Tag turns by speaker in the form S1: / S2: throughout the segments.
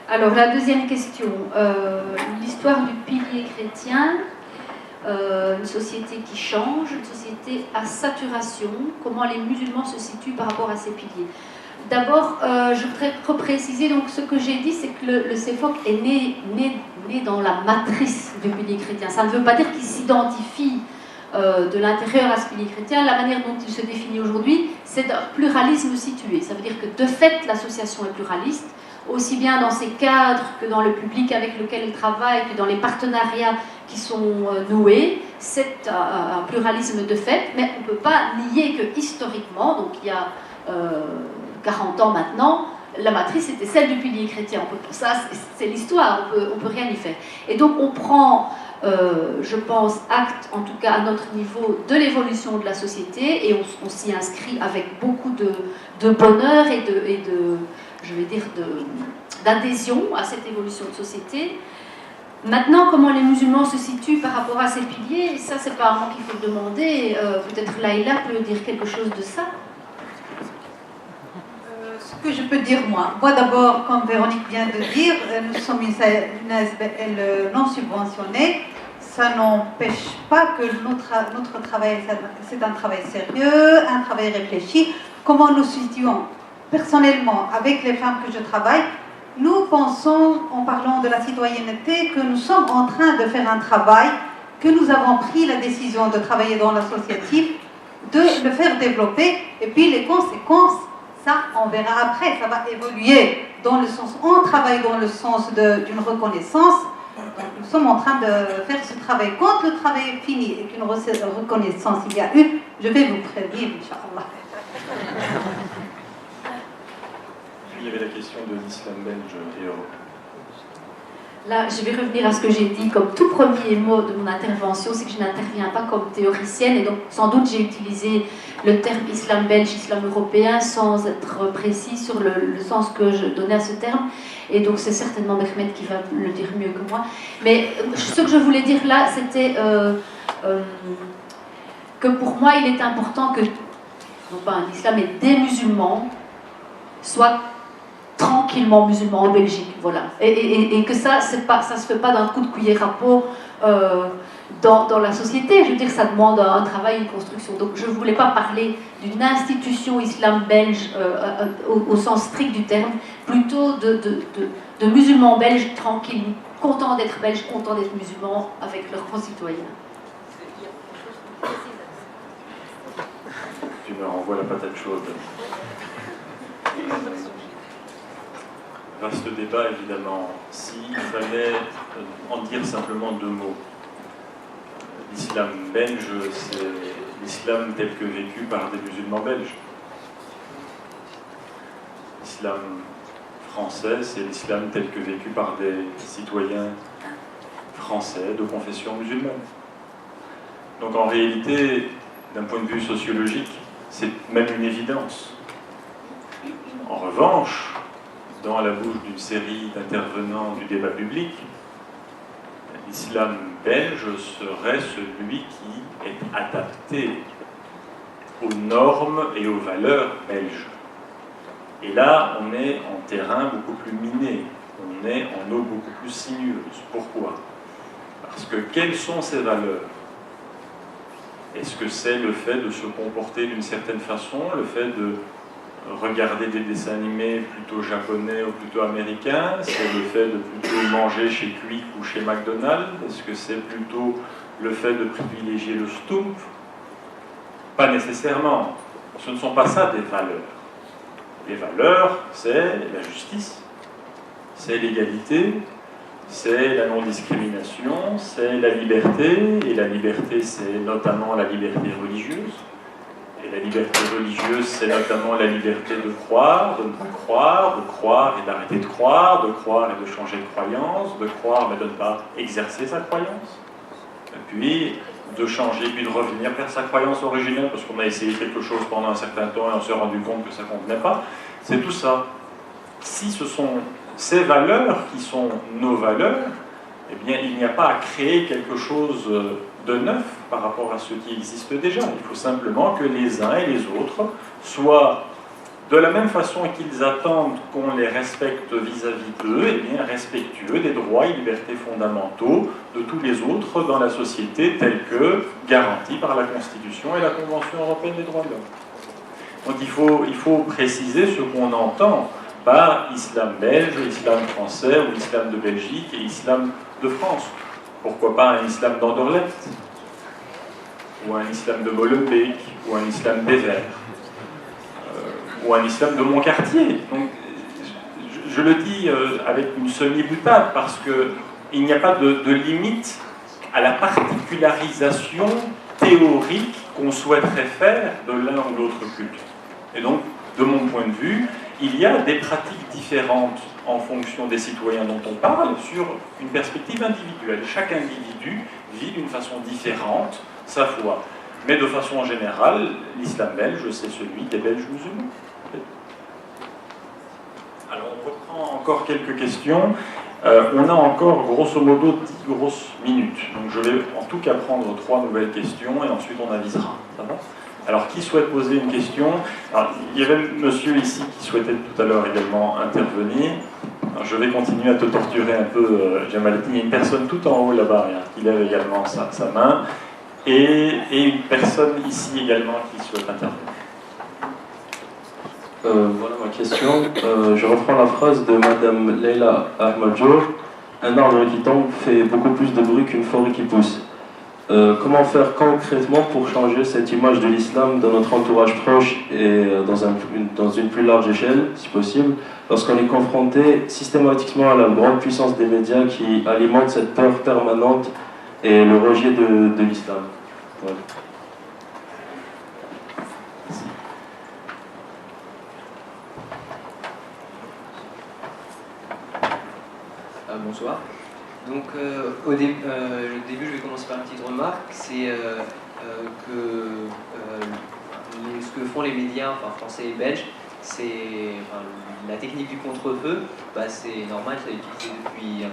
S1: Alors, la deuxième question. L'histoire du pilier chrétien, une société qui change, une société à saturation, comment les musulmans se situent par rapport à ces piliers. D'abord, je voudrais repréciser, donc ce que j'ai dit, c'est que le CEFOC est né dans la matrice du pilier chrétien. Ça ne veut pas dire qu'il s'identifie de l'intérieur à ce pilier chrétien. La manière dont il se définit aujourd'hui, c'est un pluralisme situé. Ça veut dire que de fait, l'association est pluraliste, aussi bien dans ses cadres que dans le public avec lequel elle travaille, que dans les partenariats qui sont noués. C'est un pluralisme de fait, mais on ne peut pas nier que historiquement, donc il y a 40 ans maintenant, la matrice était celle du pilier chrétien. Ça, c'est l'histoire, on peut rien y faire. Et donc on prend, je pense, acte, en tout cas à notre niveau, de l'évolution de la société, et on s'y inscrit avec beaucoup de bonheur et de je vais dire, d'adhésion à cette évolution de société. Maintenant, comment les musulmans se situent par rapport à ces piliers, ça, c'est pas à moi qu'il faut le demander. Peut-être Laïla peut dire quelque chose de ça.
S2: Ce que je peux dire, moi d'abord, comme Véronique vient de dire, nous sommes une ASBL non subventionnée. Ça n'empêche pas que notre travail, c'est un travail sérieux, un travail réfléchi. Comment nous situons personnellement, avec les femmes que je travaille, nous pensons, en parlant de la citoyenneté, que nous sommes en train de faire un travail, que nous avons pris la décision de travailler dans l'associatif, de le faire développer, et puis les conséquences, ça, on verra après, ça va évoluer dans le sens, on travaille dans le sens d'une reconnaissance. Donc, nous sommes en train de faire ce travail. Quand le travail est fini et qu'une reconnaissance il y a eu, je vais vous prévenir, Inch'Allah.
S3: Il y avait la question de l'islam belge et européen.
S1: Là, je vais revenir à ce que j'ai dit comme tout premier mot de mon intervention, c'est que je n'interviens pas comme théoricienne, et donc sans doute j'ai utilisé le terme islam belge, islam européen, sans être précis sur le sens que je donnais à ce terme, et donc c'est certainement Mehmet qui va le dire mieux que moi. Mais ce que je voulais dire là, c'était que pour moi, il est important que, non pas un islam, mais des musulmans soient tranquillement musulmans en Belgique, voilà. Et que ça se fait pas d'un coup de cuillère à peau dans la société. Je veux dire, ça demande un travail, une construction. Donc je ne voulais pas parler d'une institution islam belge au sens strict du terme, plutôt de musulmans belges tranquilles, contents d'être belges, contents d'être musulmans avec leurs concitoyens.
S3: Tu me renvoies la patate chaude. Vaste débat, évidemment. S'il fallait en dire simplement deux mots. L'islam belge, c'est l'islam tel que vécu par des musulmans belges. L'islam français, c'est l'islam tel que vécu par des citoyens français de confession musulmane. Donc en réalité, d'un point de vue sociologique, c'est même une évidence. En revanche, dans la bouche d'une série d'intervenants du débat public, l'islam belge serait celui qui est adapté aux normes et aux valeurs belges. Et là, on est en terrain beaucoup plus miné, on est en eau beaucoup plus sinueuse. Pourquoi? Parce que quelles sont ces valeurs? Est-ce que c'est le fait de se comporter d'une certaine façon, le fait de regarder des dessins animés plutôt japonais ou plutôt américains? C'est le fait de plutôt manger chez Quick ou chez McDonald's? Est-ce que c'est plutôt le fait de privilégier le Schtroumpf? Pas nécessairement. Ce ne sont pas ça des valeurs. Les valeurs, c'est la justice, c'est l'égalité, c'est la non-discrimination, c'est la liberté, et la liberté, c'est notamment la liberté religieuse. Et la liberté religieuse, c'est notamment la liberté de croire, de ne pas croire, de croire et d'arrêter de croire et de changer de croyance, de croire mais de ne pas exercer sa croyance, et puis de changer, puis de revenir vers sa croyance originelle, parce qu'on a essayé quelque chose pendant un certain temps et on s'est rendu compte que ça ne convenait pas. C'est tout ça. Si ce sont ces valeurs qui sont nos valeurs, eh bien, il n'y a pas à créer quelque chose de neuf par rapport à ce qui existe déjà. Il faut simplement que les uns et les autres soient de la même façon qu'ils attendent qu'on les respecte vis-à-vis d'eux, et bien respectueux des droits et libertés fondamentaux de tous les autres dans la société tels que garantis par la Constitution et la Convention européenne des droits de l'homme. Donc il faut préciser ce qu'on entend par islam belge, islam français, ou islam de Belgique et islam de France. Pourquoi pas un islam d'Anderlecht, ou un islam de Molenbeek, ou un islam d'Evere, ou un islam de mon quartier. Donc, je le dis avec une semi-boutade, parce qu'il n'y a pas de limite à la particularisation théorique qu'on souhaiterait faire de l'un ou l'autre culte. Et donc, de mon point de vue, il y a des pratiques différentes en fonction des citoyens dont on parle sur une perspective individuelle. Chaque individu vit d'une façon différente sa foi. Mais de façon générale, l'islam belge, c'est celui des Belges musulmans. Alors, on reprend encore quelques questions. On a encore, grosso modo, 10 grosses minutes. Donc, je vais en tout cas prendre 3 nouvelles questions et ensuite on avisera. Ça va ? Alors, qui souhaite poser une question ? Alors, il y avait monsieur ici qui souhaitait tout à l'heure également intervenir. Alors, je vais continuer à te torturer un peu, Jamal. Il y a une personne tout en haut là-bas qui lève également sa main. Et une personne ici également qui souhaite intervenir.
S4: Voilà ma question. Je reprends la phrase de Madame Leila Ahmadjour. Un arbre qui tombe fait beaucoup plus de bruit qu'une forêt qui pousse. Comment faire concrètement pour changer cette image de l'islam dans notre entourage proche et dans une plus large échelle, si possible, lorsqu'on est confronté systématiquement à la grande puissance des médias qui alimentent cette peur permanente et le rejet de l'islam. Voilà.
S5: Bonsoir. Donc au début, je vais commencer par une petite remarque, c'est que ce que font les médias, enfin français et belges, c'est la technique du contre-feu, c'est normal, ça a été utilisé depuis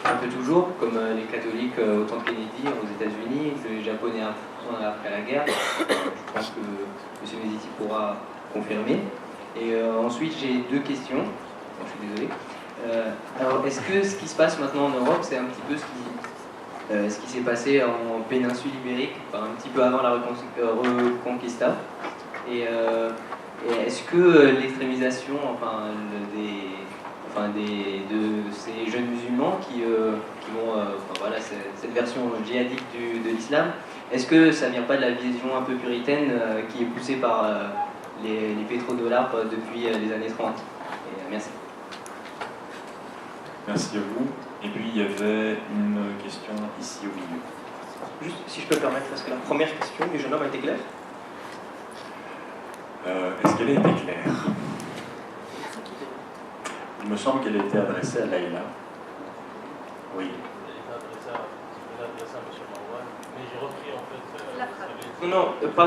S5: un peu toujours, comme les catholiques au temps de Kennedy aux États-Unis, les Japonais après la guerre. Je pense que M. Meziti pourra confirmer. Et ensuite, j'ai 2 questions. Bon, je suis désolé. Alors, est-ce que ce qui se passe maintenant en Europe, c'est un petit peu ce qui s'est passé en péninsule ibérique, un petit peu avant la Reconquista, et est-ce que l'extrémisation de ces jeunes musulmans qui vont, cette version djihadique de l'islam, est-ce que ça vient pas de la vision un peu puritaine qui est poussée par les pétrodollars depuis les années 30 ? Merci.
S3: Merci à vous. Et puis il y avait une question ici au milieu.
S6: Juste, si je peux me permettre, est-ce que la première question du jeune homme a été claire ?
S3: Est-ce qu'elle a été claire ? Il me semble qu'elle a été adressée à Laïla. Oui.
S7: Elle a été adressée à M. Marwan, mais j'ai repris en fait...
S6: Non, pas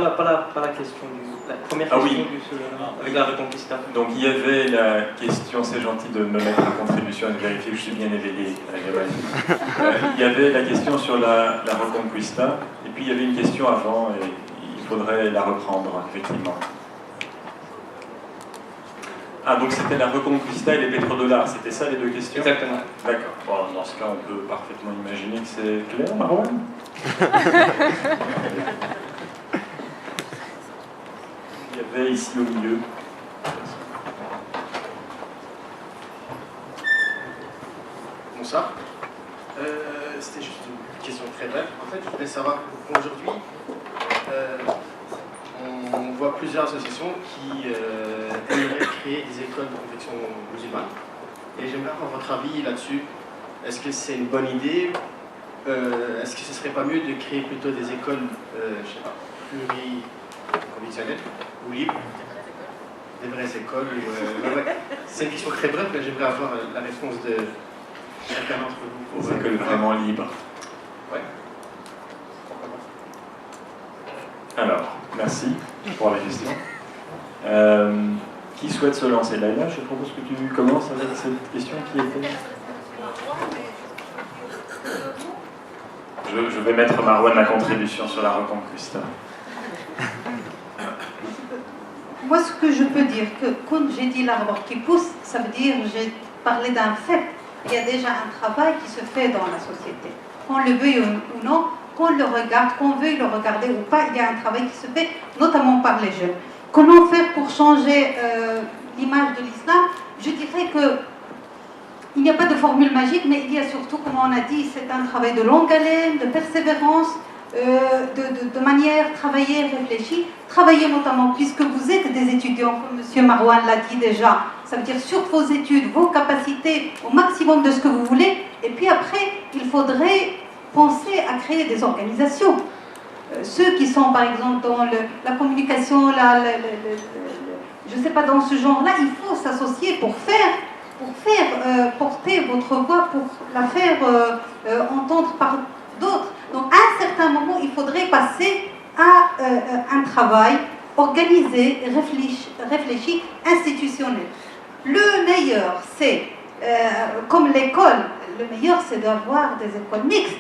S6: la question la première question avec la Reconquista.
S3: Donc il y avait la question, c'est gentil de me mettre à contribution et de vérifier que je suis bien éveillé. Il y avait la question sur la Reconquista, et puis il y avait une question avant, et il faudrait la reprendre, effectivement. Ah, donc c'était la Reconquista et les pétrodollars, c'était ça les 2 questions ?
S6: Exactement.
S3: D'accord. Bon, dans ce cas, on peut parfaitement imaginer que c'est clair, Marwan ? Il y avait ici au milieu.
S8: Bonsoir. C'était juste une question très brève. En fait, je voulais savoir qu'aujourd'hui, on voit plusieurs associations qui aimeraient créer des écoles de confection musulmane. Et j'aimerais avoir votre avis là-dessus. Est-ce que c'est une bonne idée ? Est-ce que ce serait pas mieux de créer plutôt des écoles, pluriconvictionnelles ou libres ? Des vraies écoles C'est une question très brève, mais j'aimerais avoir la réponse de chacun d'entre vous.
S3: Des écoles vraiment libres.
S8: Ouais.
S3: Alors, merci pour la question. Qui souhaite se lancer ? Laïla, je propose que tu commences avec cette question qui était... Je vais mettre Marwan ma contribution sur la Reconquista.
S2: moi, ce que je peux dire, que quand j'ai dit l'arbre qui pousse, ça veut dire, j'ai parlé d'un fait. Il y a déjà un travail qui se fait dans la société. Qu'on le veuille ou non, qu'on le regarde, qu'on veuille le regarder ou pas, il y a un travail qui se fait, notamment par les jeunes. Comment faire pour changer l'image de l'islam? Je dirais que il n'y a pas de formule magique, mais il y a surtout, comme on a dit, c'est un travail de longue haleine, de persévérance, de manière travaillée, réfléchie. Travailler notamment, puisque vous êtes des étudiants, comme M. Marouane l'a dit déjà, ça veut dire sur vos études, vos capacités, au maximum de ce que vous voulez. Et puis après, il faudrait penser à créer des organisations. Ceux qui sont, par exemple, dans la communication, je ne sais pas, dans ce genre-là, il faut s'associer pour faire porter votre voix, pour la faire entendre par d'autres. Donc, à un certain moment, il faudrait passer à un travail organisé, réfléchi, institutionnel. Le meilleur, c'est, comme l'école, le meilleur, c'est d'avoir des écoles mixtes.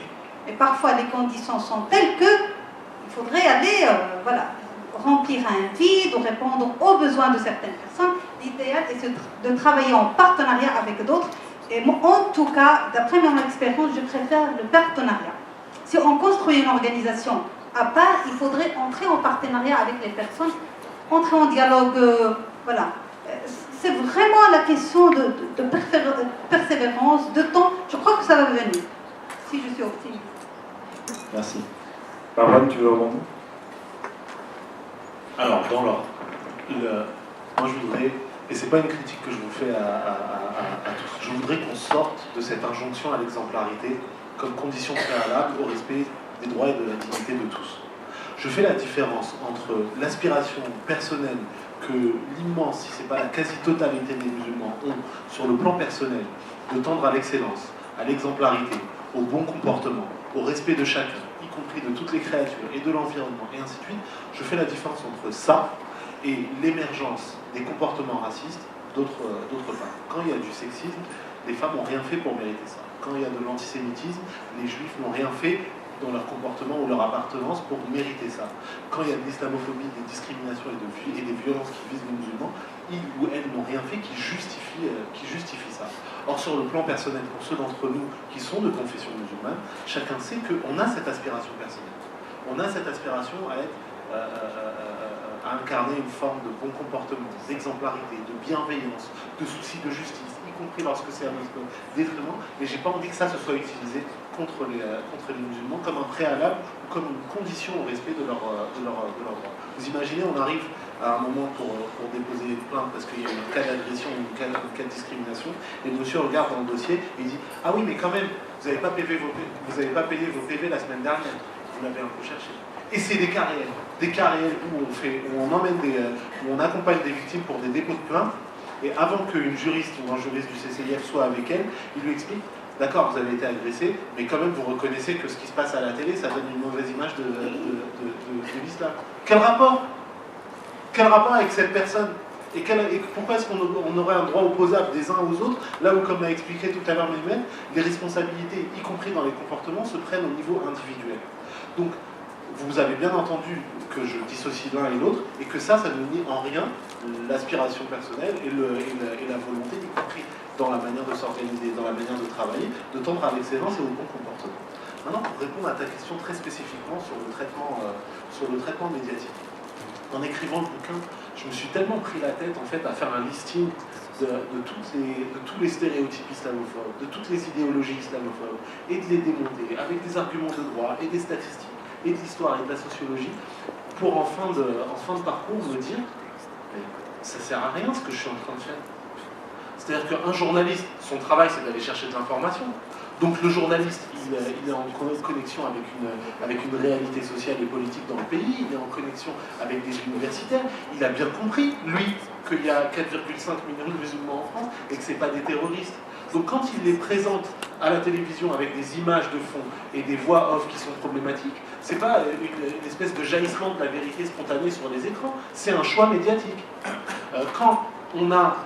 S2: Et parfois, les conditions sont telles qu'il faudrait aller, remplir un vide ou répondre aux besoins de certaines personnes. L'idéal est de travailler en partenariat avec d'autres. Et moi, en tout cas, d'après mon expérience, je préfère le partenariat. Si on construit une organisation à part, il faudrait entrer en partenariat avec les personnes, entrer en dialogue, C'est vraiment la question de persévérance, de temps. Je crois que ça va venir, si je suis optimiste.
S3: Merci. Marwan, tu veux rebondir?
S9: Alors, dans l'ordre, moi je voudrais, et c'est pas une critique que je vous fais à tous, je voudrais qu'on sorte de cette injonction à l'exemplarité comme condition préalable au respect des droits et de la dignité de tous. Je fais la différence entre l'aspiration personnelle que l'immense, si ce n'est pas la quasi-totalité des musulmans ont sur le plan personnel, de tendre à l'excellence, à l'exemplarité, au bon comportement, au respect de chacun, y compris de toutes les créatures et de l'environnement, et ainsi de suite. Je fais la différence entre ça et l'émergence des comportements racistes d'autre part. Quand il y a du sexisme, les femmes n'ont rien fait pour mériter ça. Quand il y a de l'antisémitisme, les juifs n'ont rien fait dans leur comportement ou leur appartenance pour mériter ça. Quand il y a de l'islamophobie, des discriminations et des violences qui visent les musulmans, ils ou elles n'ont rien fait qui justifie ça. Or, sur le plan personnel, pour ceux d'entre nous qui sont de confession musulmane, chacun sait qu'on a cette aspiration personnelle. On a cette aspiration à incarner une forme de bon comportement, d'exemplarité, de bienveillance, de souci de justice, y compris lorsque c'est à notre détriment. Mais j'ai pas envie que ça se soit utilisé contre les musulmans comme un préalable ou comme une condition au respect de leurs droits. Vous imaginez, on arrive à un moment pour déposer plainte parce qu'il y a un cas d'agression ou un cas de discrimination, et le monsieur regarde dans le dossier et il dit « Ah oui, mais quand même, vous n'avez pas payé vos PV la semaine dernière, vous l'avez un peu cherché. » Et c'est des cas réels où on accompagne des victimes pour des dépôts de plainte, et avant qu'une juriste ou un juriste du CCIF soit avec elle, il lui explique: d'accord, vous avez été agressé, mais quand même vous reconnaissez que ce qui se passe à la télé, ça donne une mauvaise image de l'islam. Quel rapport avec cette personne? Et pourquoi est-ce qu'on aurait un droit opposable des uns aux autres, là où, comme l'a expliqué tout à l'heure Mehmet, les responsabilités, y compris dans les comportements, se prennent au niveau individuel. Donc, vous avez bien entendu que je dissocie l'un et l'autre, et que ça ne nie en rien l'aspiration personnelle et la volonté, y compris dans la manière de s'organiser, dans la manière de travailler, de tendre à l'excellence et au bon comportement. Maintenant, pour répondre à ta question très spécifiquement sur le traitement médiatique. En écrivant le bouquin, je me suis tellement pris la tête en fait à faire un listing de tous les stéréotypes islamophobes, de toutes les idéologies islamophobes, et de les démonter avec des arguments de droit et des statistiques, et de l'histoire et de la sociologie, pour en fin de parcours me dire mais ça sert à rien ce que je suis en train de faire. C'est-à-dire qu'un journaliste, son travail c'est d'aller chercher de l'information. Donc le journaliste, il est en connexion avec une réalité sociale et politique dans le pays, il est en connexion avec des universitaires, il a bien compris, lui, qu'il y a 4,5 millions de musulmans en France et que ce n'est pas des terroristes. Donc quand il les présente à la télévision avec des images de fond et des voix off qui sont problématiques, c'est pas une espèce de jaillissement de la vérité spontanée sur les écrans, c'est un choix médiatique. Quand on a,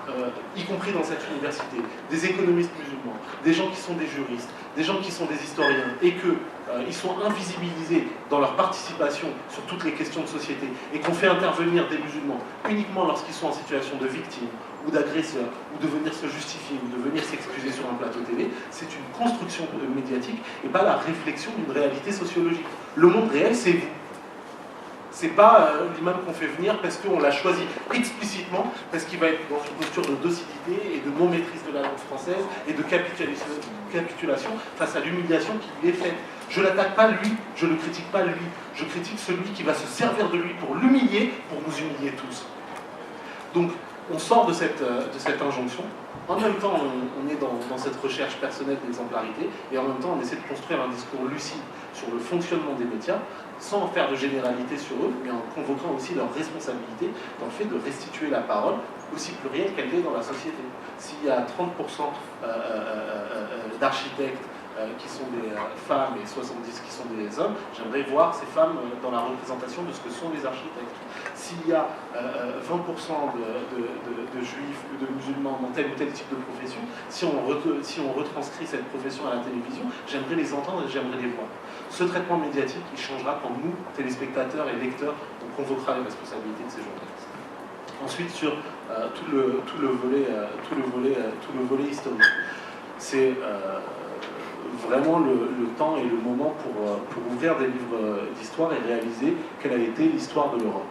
S9: y compris dans cette université, des économistes musulmans, des gens qui sont des juristes, des gens qui sont des historiens, et qu'ils sont invisibilisés dans leur participation sur toutes les questions de société, et qu'on fait intervenir des musulmans uniquement lorsqu'ils sont en situation de victime, ou d'agresseur, ou de venir se justifier, ou de venir s'excuser sur un plateau télé, c'est une construction médiatique, et pas la réflexion d'une réalité sociologique. Le monde réel, c'est vous. C'est pas l'imam qu'on fait venir parce qu'on l'a choisi explicitement, parce qu'il va être dans une posture de docilité et de non-maîtrise de la langue française et de capitulation face à l'humiliation qui lui est faite. Je l'attaque pas lui, je le critique pas lui, je critique celui qui va se servir de lui pour l'humilier, pour nous humilier tous. Donc on sort de cette injonction. En même temps, on est dans cette recherche personnelle d'exemplarité, et en même temps, on essaie de construire un discours lucide sur le fonctionnement des médias, sans faire de généralité sur eux, mais en convoquant aussi leur responsabilité dans le fait de restituer la parole aussi plurielle qu'elle est dans la société. S'il y a 30% d'architectes qui sont des femmes et 70 qui sont des hommes, j'aimerais voir ces femmes dans la représentation de ce que sont les architectes. S'il y a 20% de juifs ou de musulmans dans tel ou tel type de profession, si on retranscrit cette profession à la télévision, j'aimerais les entendre et j'aimerais les voir. Ce traitement médiatique, il changera quand nous, téléspectateurs et lecteurs, on convoquera les responsabilités de ces journalistes. Ensuite, sur tout le volet historique. C'est vraiment le temps et le moment pour ouvrir des livres d'histoire et réaliser quelle a été l'histoire de l'Europe.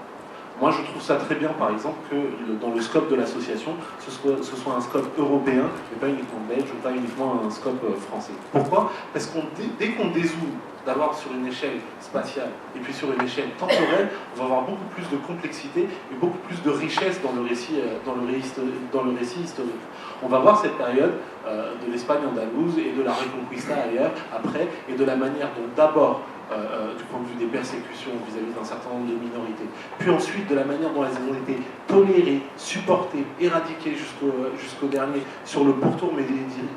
S9: Moi, je trouve ça très bien, par exemple, que dans le scope de l'association, ce soit un scope européen, et pas uniquement belge, ou pas uniquement un scope français. Pourquoi? Parce que dès qu'on dézoome, d'abord sur une échelle spatiale, et puis sur une échelle temporelle, on va avoir beaucoup plus de complexité et beaucoup plus de richesse dans le récit historique. On va voir cette période de l'Espagne andalouse et de la Reconquista ailleurs, après, et de la manière dont d'abord, du point de vue des persécutions vis-à-vis d'un certain nombre de minorités, puis ensuite de la manière dont elles ont été tolérées, supportées, éradiquées jusqu'au dernier sur le pourtour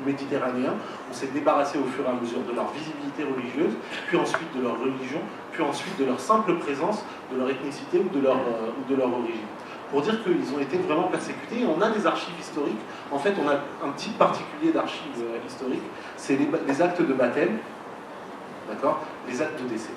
S9: méditerranéen. On s'est débarrassé au fur et à mesure de leur visibilité religieuse, puis ensuite de leur religion, puis ensuite de leur simple présence, de leur ethnicité ou de leur origine. Pour dire qu'ils ont été vraiment persécutés. On a des archives historiques. En fait, on a un type particulier d'archives historiques, c'est les actes de baptême, d'accord, les actes de décès.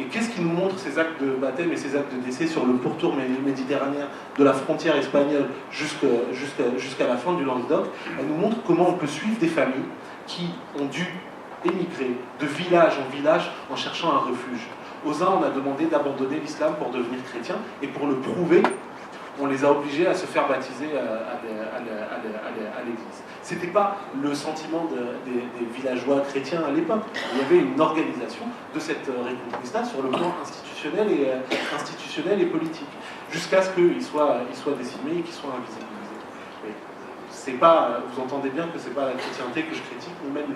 S9: Et qu'est-ce qui nous montre ces actes de baptême et ces actes de décès sur le pourtour méditerranéen de la frontière espagnole jusqu'à la fin du Languedoc? Elle nous montre comment on peut suivre des familles qui ont dû émigrer de village en village en cherchant un refuge. Aux uns, on a demandé d'abandonner l'islam pour devenir chrétien, et pour le prouver, on les a obligés à se faire baptiser à l'église. Ce n'était pas le sentiment des villageois chrétiens à l'époque. Il y avait une organisation de cette Reconquista sur le plan institutionnel et politique, jusqu'à ce qu'ils soient décimés et qu'ils soient invisibilisés. C'est pas, vous entendez bien que c'est pas la chrétienté que je critique, ou même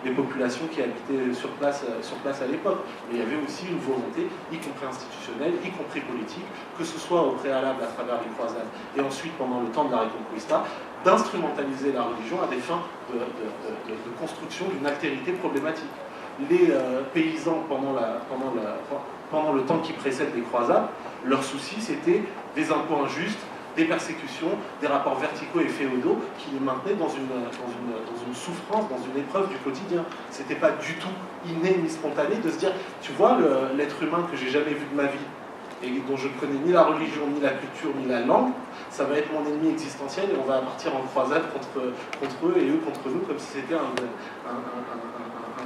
S9: les populations qui habitaient sur place à l'époque. Mais il y avait aussi une volonté, y compris institutionnelle, y compris politique, que ce soit au préalable à travers les croisades et ensuite pendant le temps de la Reconquista, d'instrumentaliser la religion à des fins de construction d'une altérité problématique. Les paysans, pendant le temps qui précède les croisades, leur souci c'était des impôts injustes, des persécutions, des rapports verticaux et féodaux qui les maintenaient dans une souffrance, dans une épreuve du quotidien. C'était pas du tout inné ni spontané de se dire, tu vois, l'être humain que j'ai jamais vu de ma vie et dont je ne connais ni la religion, ni la culture, ni la langue, ça va être mon ennemi existentiel et on va partir en croisade contre eux et eux contre nous, comme si c'était un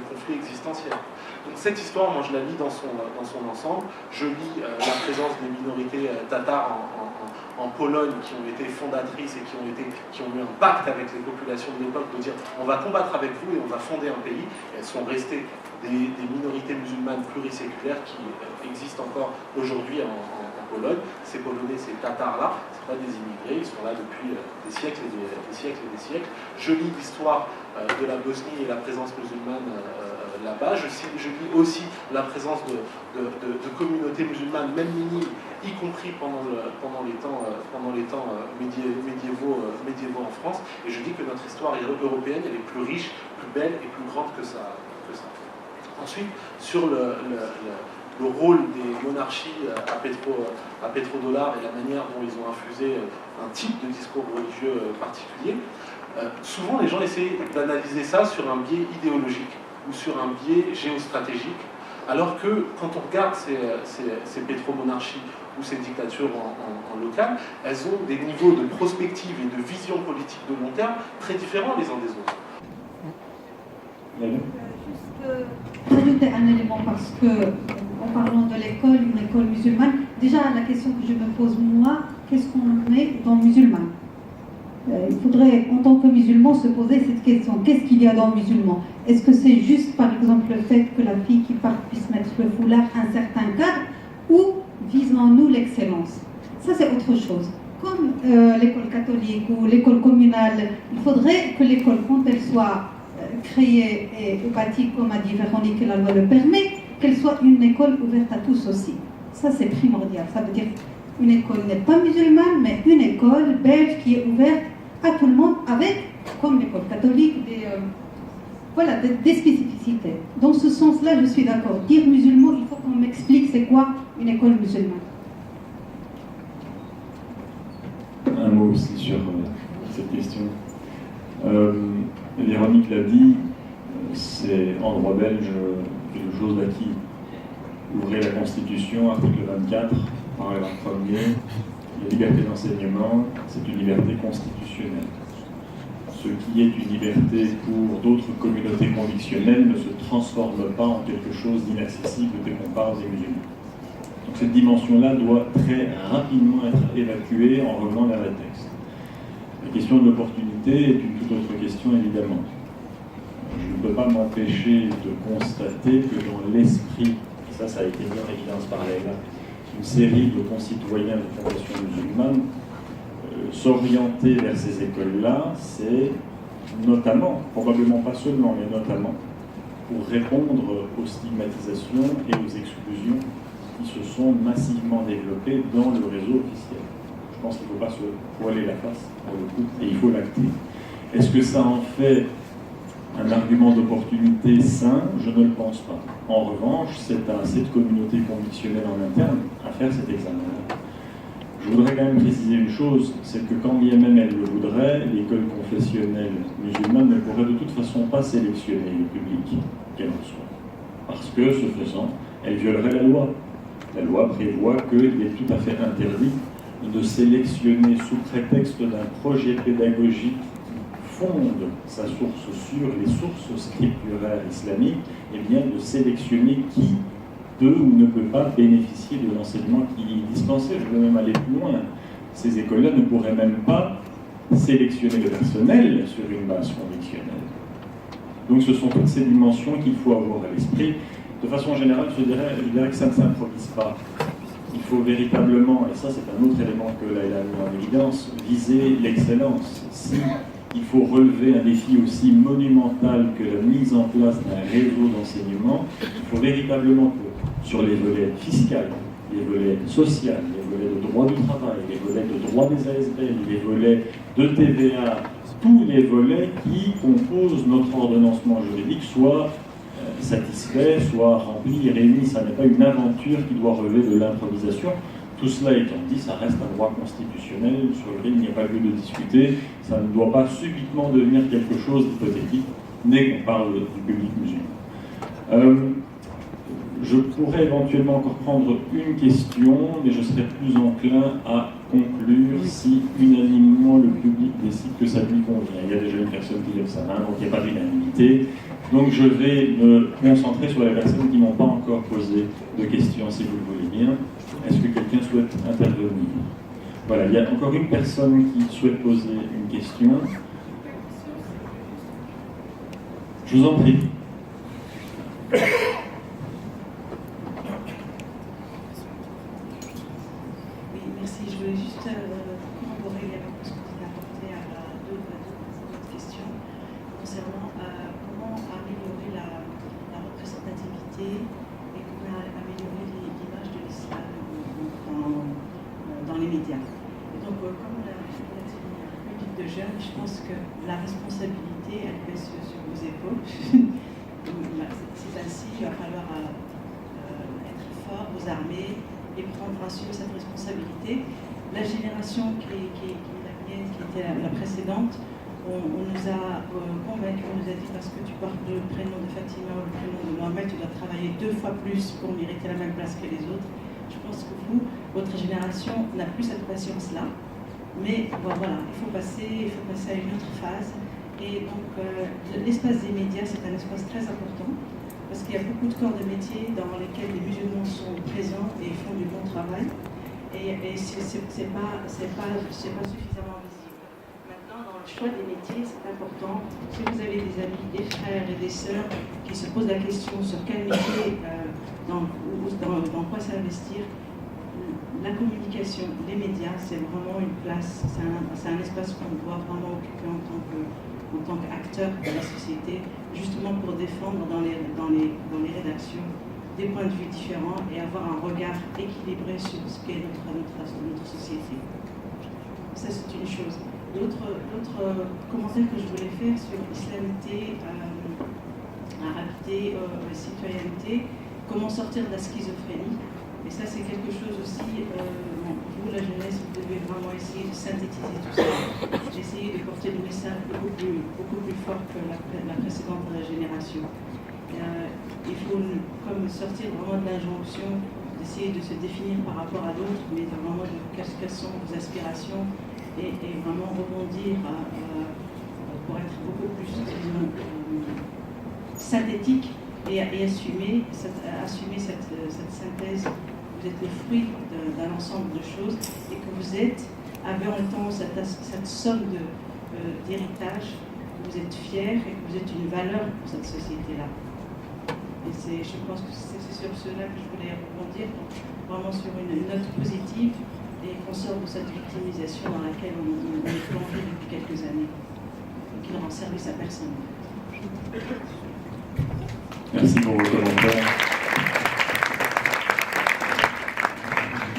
S9: conflit existentiel. Donc cette histoire, moi je la lis dans son ensemble. Je lis la présence des minorités tatares en Pologne qui ont été fondatrices et qui ont eu un pacte avec les populations de l'époque de dire on va combattre avec vous et on va fonder un pays. Et elles sont restées des minorités musulmanes pluriséculaires qui existent encore aujourd'hui en Pologne. Ces Polonais, ces Tatars-là, ce ne sont pas des immigrés, ils sont là depuis des siècles et des siècles et des siècles. Je lis l'histoire de la Bosnie et la présence musulmane là-bas. Je lis aussi la présence de communautés musulmanes, même minimes, y compris pendant les temps médiévaux en France. Et je dis que notre histoire européenne, elle est plus riche, plus belle et plus grande que ça. Ensuite, sur le rôle des monarchies à pétrodollar et la manière dont ils ont infusé un type de discours religieux particulier, souvent les gens essayent d'analyser ça sur un biais idéologique ou sur un biais géostratégique, alors que quand on regarde ces pétromonarchies ou ces dictatures en local, elles ont des niveaux de prospective et de vision politique de long terme très différents les uns des autres.
S2: Juste rajouter un élément parce que, en parlant de l'école, une école musulmane, déjà la question que je me pose moi, qu'est-ce qu'on met dans musulman? Il faudrait, en tant que musulman, se poser cette question. Qu'est-ce qu'il y a dans musulman? Est-ce que c'est juste, par exemple, le fait que la fille qui part puisse mettre le foulard un certain cadre, ou visons-nous l'excellence? Ça, c'est autre chose. Comme l'école catholique ou l'école communale, il faudrait que l'école, quand elle soit créée et bâtie, comme a dit Véronique, et la loi le permet, qu'elle soit une école ouverte à tous aussi. Ça, c'est primordial. Ça veut dire une école n'est pas musulmane, mais une école belge qui est ouverte à tout le monde, avec, comme l'école catholique, des spécificités. Dans ce sens-là, je suis d'accord. Dire musulman, il faut qu'on m'explique c'est quoi une école musulmane.
S3: Un mot aussi sur cette question. Véronique l'a dit, c'est en droit belge quelque chose d'acquis. Ouvrez la Constitution, article 24, paragraphe 1er, la liberté d'enseignement, c'est une liberté constitutionnelle. Ce qui est une liberté pour d'autres communautés convictionnelles ne se transforme pas en quelque chose d'inaccessible dès qu'on parle des musulmans. Donc cette dimension-là doit très rapidement être évacuée en revenant vers les textes. La question de l'opportunité est une toute autre question, évidemment. Je ne peux pas m'empêcher de constater que dans l'esprit, ça a été mis en évidence par Leïla, une série de concitoyens de confession musulmane, s'orienter vers ces écoles-là, c'est notamment, probablement pas seulement, mais notamment, pour répondre aux stigmatisations et aux exclusions qui se sont massivement développées dans le réseau officiel. Je pense qu'il ne faut pas se voiler la face, pour le coup, et il faut l'acter. Est-ce que ça en fait un argument d'opportunité sain? Je ne le pense pas. En revanche, c'est à cette communauté convictionnelle en interne à faire cet examen-là. Je voudrais quand même préciser une chose, c'est que quand bien même elle le voudrait, l'école confessionnelle musulmane ne pourrait de toute façon pas sélectionner le public qu'elle reçoit. Parce que, ce faisant, elle violerait la loi. La loi prévoit qu'il est tout à fait interdit de sélectionner sous prétexte d'un projet pédagogique qui fonde sa source sur les sources scripturaires islamiques, et bien de sélectionner qui peut ou ne peut pas bénéficier de l'enseignement qui est dispensé. Je veux même aller plus loin. Ces écoles-là ne pourraient même pas sélectionner le personnel sur une base convictionnelle. Donc ce sont toutes ces dimensions qu'il faut avoir à l'esprit. De façon générale, je dirais que ça ne s'improvise pas. Il faut véritablement, et ça c'est un autre élément que Leïla a mis en évidence, viser l'excellence. Si il faut relever un défi aussi monumental que la mise en place d'un réseau d'enseignement, il faut véritablement que sur les volets fiscaux, les volets sociaux, les volets de droit du travail, les volets de droit des ASBL, les volets de TVA, tous les volets qui composent notre ordonnancement juridique soient satisfaits, soient remplis et réunis. Ça n'est pas une aventure qui doit relever de l'improvisation. Tout cela étant dit, ça reste un droit constitutionnel sur lequel il n'y a pas lieu de discuter. Ça ne doit pas subitement devenir quelque chose d'hypothétique dès qu'on parle du public musulman. Je pourrais éventuellement encore prendre une question, mais je serais plus enclin à conclure si unanimement le public décide que ça lui convient. Il y a déjà une personne qui lève sa main, donc il n'y a pas d'unanimité. Donc je vais me concentrer sur les personnes qui n'ont pas encore posé de questions, si vous le voulez bien. Est-ce que quelqu'un souhaite intervenir? Voilà, il y a encore une personne qui souhaite poser une question. Je vous en prie.
S10: Merci. Je voulais juste corroborer les réponses que vous avez apportées à deux autres questions concernant comment améliorer la représentativité et comment améliorer l'image de l'islam dans les médias. Et donc, comme l'a dit un public de jeunes, je pense que la responsabilité, elle pèse sur vos épaules. C'est ainsi, il va falloir être fort aux armées et prendre assumer cette responsabilité. La génération qui est la mienne, qui était la précédente, on nous a convaincus, on nous a dit parce que tu portes le prénom de Fatima ou le prénom de Mohamed, tu dois travailler 2 fois plus pour mériter la même place que les autres. Je pense que vous, votre génération n'a plus cette patience-là. Mais bon, voilà, il faut passer à une autre phase. Et donc l'espace des médias, c'est un espace très important parce qu'il y a beaucoup de corps de métier dans lesquels les musulmans sont présents et font du bon travail. Et c'est pas suffisamment visible. Maintenant, dans le choix des métiers, c'est important. Si vous avez des amis, des frères et des sœurs qui se posent la question sur quel métier, dans quoi s'investir, la communication, les médias, c'est vraiment une place, c'est un espace qu'on doit vraiment occuper en tant qu'acteur de la société, justement pour défendre dans les rédactions des points de vue différents et avoir un regard équilibré sur ce qu'est notre société. Ça, c'est une chose. L'autre commentaire que je voulais faire sur islamité, arabité, citoyenneté, comment sortir de la schizophrénie. Et ça, c'est quelque chose aussi, vous, la jeunesse, vous devez vraiment essayer de synthétiser tout ça. J'ai essayé de porter le message beaucoup plus fort que la précédente génération. Il faut comme sortir vraiment de l'injonction, d'essayer de se définir par rapport à l'autre, mais vraiment de quelles sont vos aspirations et vraiment rebondir pour être beaucoup plus synthétique et assumer cette synthèse. Vous êtes le fruit d'un ensemble de choses et que vous avez en même temps cette somme d'héritage, vous êtes fiers et que vous êtes une valeur pour cette société-là. Et je pense que c'est sur cela que je voulais rebondir, donc vraiment sur une note positive et qu'on sort de cette victimisation dans laquelle on est plongé depuis quelques années, qui ne rend service à personne.
S3: Merci pour vos commentaires.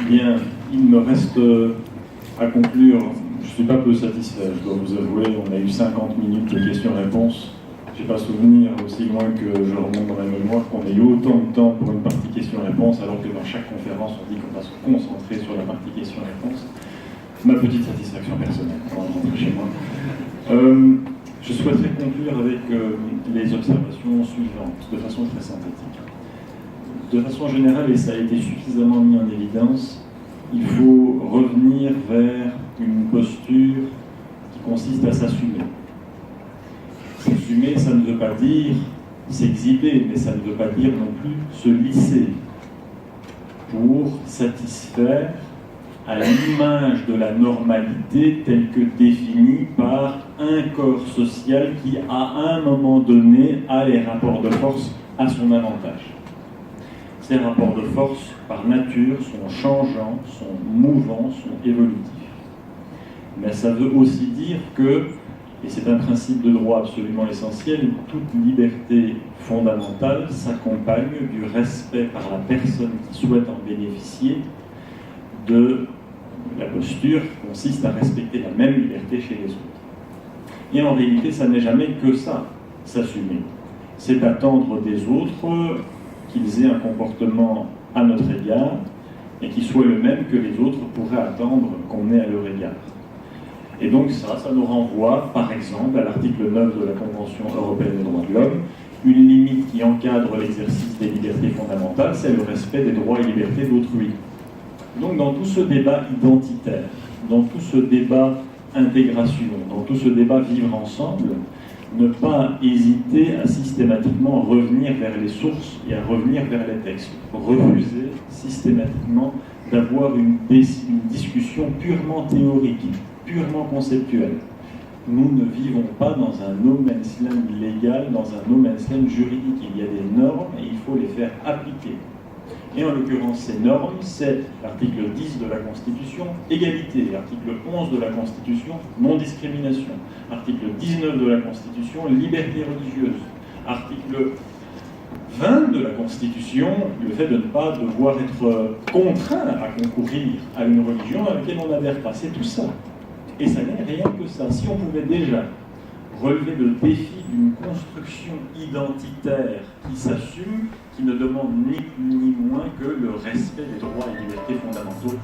S3: Bien, il me reste à conclure. Je ne suis pas peu satisfait, je dois vous avouer. On a eu 50 minutes de questions-réponses. Je n'ai pas souvenir, aussi loin que je remonte dans ma mémoire, qu'on ait eu autant de temps pour une partie questions-réponses, alors que dans chaque conférence, on dit qu'on va se concentrer sur la partie questions-réponses. Ma petite satisfaction personnelle, avant de rentrer chez moi. Je souhaiterais conclure avec les observations suivantes, de façon très synthétique. De façon générale, et ça a été suffisamment mis en évidence, il faut revenir vers une posture qui consiste à s'assumer. S'assumer, ça ne veut pas dire s'exhiber, mais ça ne veut pas dire non plus se lisser pour satisfaire à l'image de la normalité telle que définie par un corps social qui, à un moment donné, a les rapports de force à son avantage. Ces rapports de force, par nature, sont changeants, sont mouvants, sont évolutifs. Mais ça veut aussi dire que, et c'est un principe de droit absolument essentiel, toute liberté fondamentale s'accompagne du respect par la personne qui souhaite en bénéficier de la posture qui consiste à respecter la même liberté chez les autres. Et en réalité, ça n'est jamais que ça, s'assumer. C'est attendre des autres qu'ils aient un comportement à notre égard et qui soit le même que les autres pourraient attendre qu'on ait à leur égard. Et donc ça nous renvoie, par exemple, à l'article 9 de la Convention européenne des droits de l'homme, une limite qui encadre l'exercice des libertés fondamentales, c'est le respect des droits et libertés d'autrui. Donc dans tout ce débat identitaire, dans tout ce débat intégration, dans tout ce débat vivre ensemble, ne pas hésiter à systématiquement revenir vers les sources et à revenir vers les textes. Refuser systématiquement d'avoir une discussion purement théorique, purement conceptuelle. Nous ne vivons pas dans un no man's land légal, dans un no man's land juridique. Il y a des normes et il faut les faire appliquer. Et en l'occurrence, ces normes, c'est l'article 10 de la Constitution, égalité, l'article 11 de la Constitution, non-discrimination, article 19 de la Constitution, liberté religieuse, article 20 de la Constitution, le fait de ne pas devoir être contraint à concourir à une religion à laquelle on n'adhère pas. C'est tout ça. Et ça n'est rien que ça. Si on pouvait déjà
S11: relever le défi d'une construction identitaire qui s'assume, qui ne demande ni plus ni moins que le respect des droits et libertés fondamentaux